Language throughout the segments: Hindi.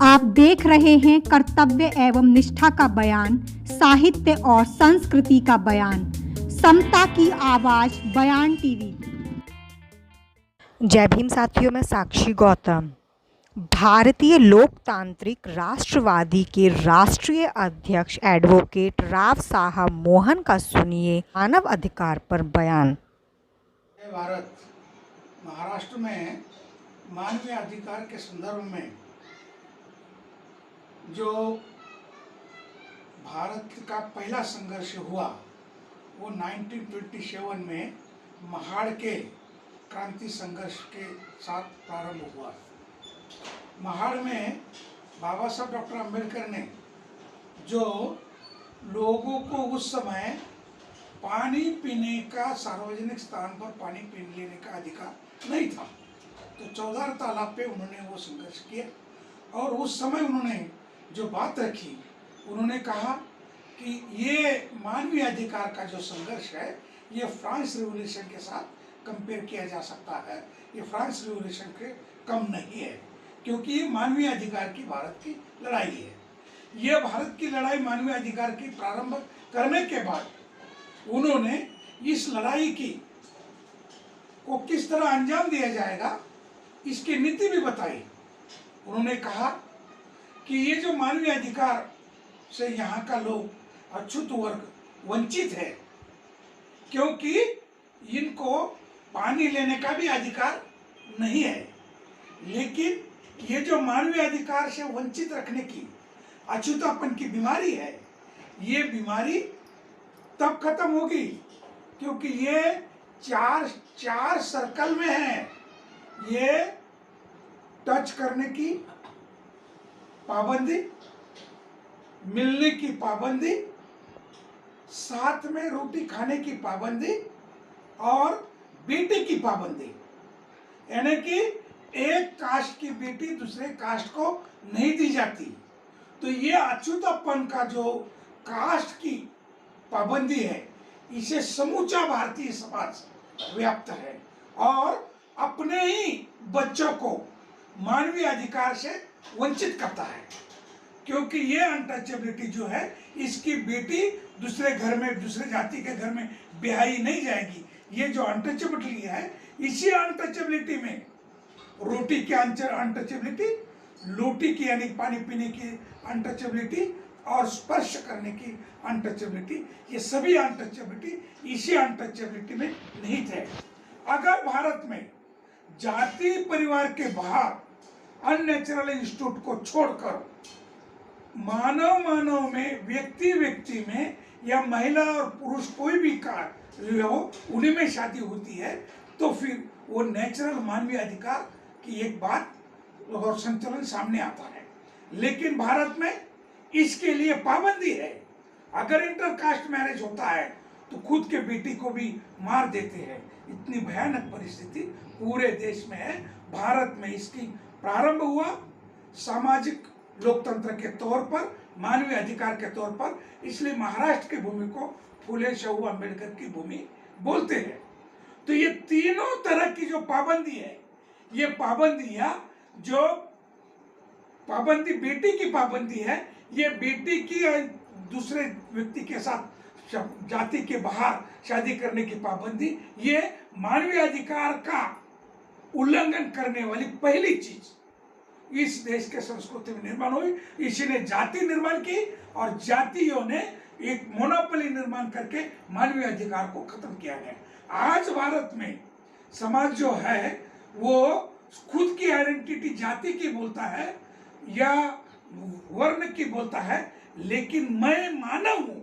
आप देख रहे हैं कर्तव्य एवं निष्ठा का बयान, साहित्य और संस्कृति का बयान, समता की आवाज बयान टीवी। जय भीम साथियों, मैं साक्षी गौतम। भारतीय लोकतांत्रिक राष्ट्रवादी के राष्ट्रीय अध्यक्ष एडवोकेट राव साहब मोहन का सुनिए मानव अधिकार पर बयान। भारत महाराष्ट्र में मानवीय अधिकार के संदर्भ में जो भारत का पहला संघर्ष हुआ वो 1927 में महाड़ के क्रांति संघर्ष के साथ प्रारंभ हुआ। महाड़ में बाबा साहब डॉक्टर अम्बेडकर ने जो लोगों को उस समय पानी पीने का, सार्वजनिक स्थान पर पानी पी लेने का अधिकार नहीं था, तो 14 तालाब पे उन्होंने वो संघर्ष किया। और उस समय उन्होंने जो बात रखी, उन्होंने कहा कि ये मानवीय अधिकार का जो संघर्ष है ये फ्रांस रिवॉल्यूशन के साथ कंपेयर किया जा सकता है। ये फ्रांस रिवॉल्यूशन के कम नहीं है, क्योंकि ये मानवीय अधिकार की भारत की लड़ाई है। ये भारत की लड़ाई मानवीय अधिकार की प्रारंभ करने के बाद उन्होंने इस लड़ाई को किस तरह अंजाम दिया जाएगा इसकी नीति भी बताई। उन्होंने कहा कि ये जो मानवीय अधिकार से यहाँ का लोग अछूत वर्ग वंचित है, क्योंकि इनको पानी लेने का भी अधिकार नहीं है। लेकिन ये जो मानवीय अधिकार से वंचित रखने की अछूतापन की बीमारी है, ये बीमारी तब खत्म होगी क्योंकि ये चार सर्कल में है। ये टच करने की पाबंदी, मिलने की पाबंदी, साथ में रोटी खाने की पाबंदी और बेटी की पाबंदी, यानी कि एक कास्ट की बेटी दूसरे कास्ट को नहीं दी जाती। तो ये अछूतापन का जो कास्ट की पाबंदी है, इसे समूचा भारतीय समाज व्याप्त है और अपने ही बच्चों को मानवीय अधिकार से वंचित करता है, क्योंकि ये अनटचेबिलिटी जो है, इसकी बेटी दूसरे घर में, दूसरे जाति के घर में ब्याही नहीं जाएगी। ये जो अनटचेबिलिटी है, इसी अनटचेबिलिटी में रोटी की अनटचेबिलिटी, लोटी की यानी पानी पीने की अनटचेबिलिटी और स्पर्श करने की अनटचेबिलिटी, ये सभी अनटचेबिलिटी इसी अनटचेबिलिटी में निहित है। अगर भारत में जाति परिवार के बाहर अननेचुरल इंस्टीट्यूट को छोड़कर मानव में, व्यक्ति में या महिला और पुरुष कोई भी कार्य हो, उन्हीं में शादी होती है, तो फिर वो नेचुरल मानवीय अधिकार की एक बात और संचलन सामने आता है। लेकिन भारत में इसके लिए पाबंदी है। अगर इंटरकास्ट मैरिज होता है तो खुद के बेटी को भी मार देते हैं। इतनी भयानक परिस्थिति पूरे देश में है। भारत में इसकी प्रारंभ हुआ सामाजिक लोकतंत्र के तौर पर, मानवीय अधिकार के तौर पर, इसलिए महाराष्ट्र की भूमि को फुले शाहू अम्बेडकर की भूमि बोलते हैं। तो ये तीनों तरह की जो पाबंदी है, ये पाबंदियां, जो पाबंदी बेटी की पाबंदी है, ये बेटी की दूसरे व्यक्ति के साथ जाति के बाहर शादी करने की पाबंदी, ये मानवीय अधिकार का उल्लंघन करने वाली पहली चीज इस देश के संस्कृति में निर्माण हुई। इसी ने जाति निर्माण की और जातियों ने एक मोनोपोली निर्माण करके मानवीय अधिकार को खत्म किया गया। आज भारत में समाज जो है वो खुद की आइडेंटिटी जाति की बोलता है या वर्ण की बोलता है, लेकिन मैं मानव हूं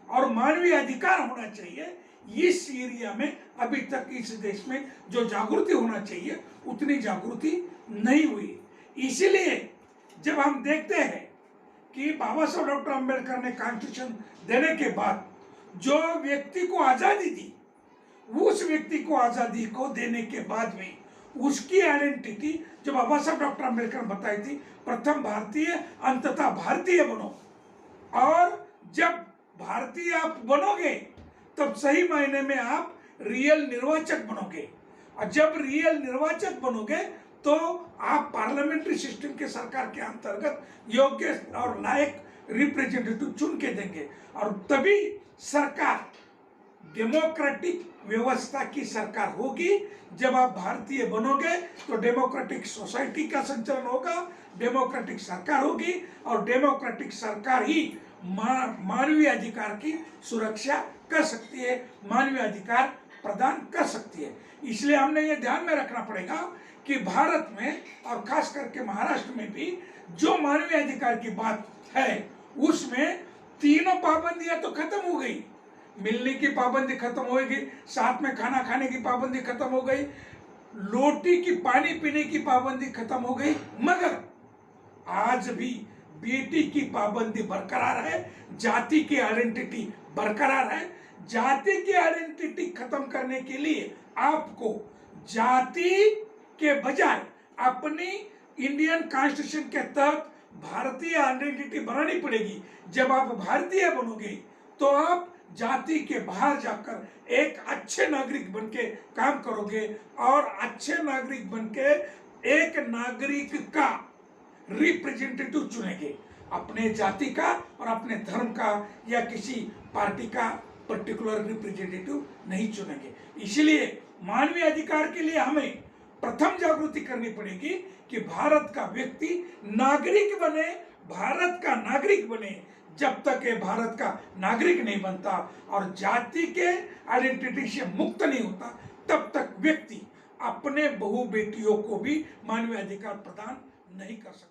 और मानवीय अधिकार होना चाहिए, इस एरिया में अभी तक इस देश में जो जागृति होना चाहिए उतनी जागृति नहीं हुई। इसीलिए जब हम देखते हैं कि बाबा साहब डॉक्टर अम्बेडकर ने कॉन्स्टिट्यूशन देने के बाद जो व्यक्ति को आज़ादी दी, उस व्यक्ति को आज़ादी को देने के बाद में उसकी आइडेंटिटी जो बाबा साहब डॉक्टर अम्बेडकर बताई थी, प्रथम भारतीय अंततः भारतीय बनो, और जब भारतीय आप बनोगे तब सही मायने में आप रियल निर्वाचक बनोगे, और जब रियल निर्वाचक बनोगे तो आप पार्लियामेंट्री सिस्टम के सरकार के अंतर्गत योग्य और लायक रिप्रेजेंटेटिव चुन के देंगे, और तभी सरकार डेमोक्रेटिक व्यवस्था की सरकार होगी। जब आप भारतीय बनोगे तो डेमोक्रेटिक सोसाइटी का संचालन होगा, डेमोक्रेटिक सरकार होगी, और डेमोक्रेटिक सरकार ही मानवीय अधिकार की सुरक्षा कर सकती है, मानवीय अधिकार प्रदान कर सकती है। इसलिए हमने ये ध्यान में रखना पड़ेगा कि भारत में और खास करके महाराष्ट्र में भी जो मानवीय अधिकार की बात है उसमें तीनों पाबंदियां तो खत्म हो गई। मिलने की पाबंदी खत्म हो गई, साथ में खाना खाने की पाबंदी खत्म हो गई, रोटी की पानी पीने की पाबंदी खत्म हो गई, मगर आज भी बेटी की पाबंदी बरकरार है, जाति की आइडेंटिटी बरकरार है। जाति की आइडेंटिटी खत्म करने के लिए आपको जाति के बजाय अपनी इंडियन कॉन्स्टिट्यूशन के तहत भारतीय आइडेंटिटी बनानी पड़ेगी। जब आप भारतीय बनोगे तो आप जाति के बाहर जाकर एक अच्छे नागरिक बनके काम करोगे, और अच्छे नागरिक बनके एक नागरिक का रिप्रेजेंटेटिव चुनेंगे, अपने जाति का और अपने धर्म का या किसी पार्टी का पर्टिकुलर रिप्रेजेंटेटिव नहीं चुनेंगे। इसलिए मानवीय अधिकार के लिए हमें प्रथम जागृति करनी पड़ेगी कि भारत का व्यक्ति नागरिक बने, भारत का नागरिक बने। जब तक ये भारत का नागरिक नहीं बनता और जाति के आइडेंटिटी से मुक्त नहीं होता, तब तक व्यक्ति अपने बहू बेटियों को भी मानवीय अधिकार प्रदान नहीं कर सकता।